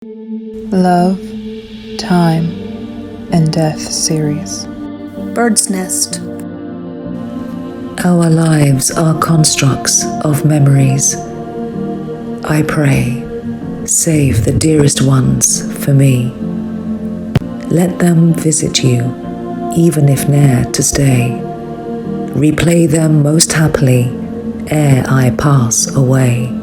Love, Time, and Death series. Bird's Nest. Our lives are constructs of memories. I pray, save the dearest ones for me. Let them visit you, even if ne'er to stay. Replay them most happily ere I pass away.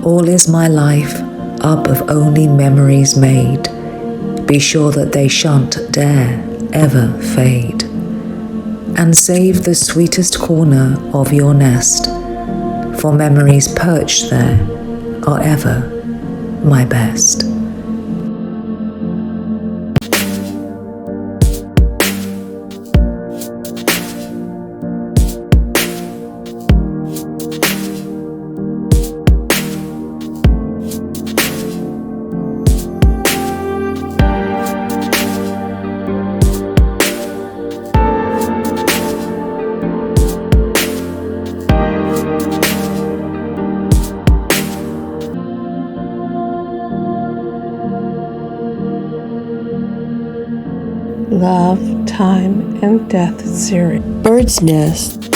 All is my life up of only memories made. Be sure that they shan't dare ever fade. And save the sweetest corner of your nest, for memories perched there are ever my best. Love, Time, and Death series. Bird's Nest.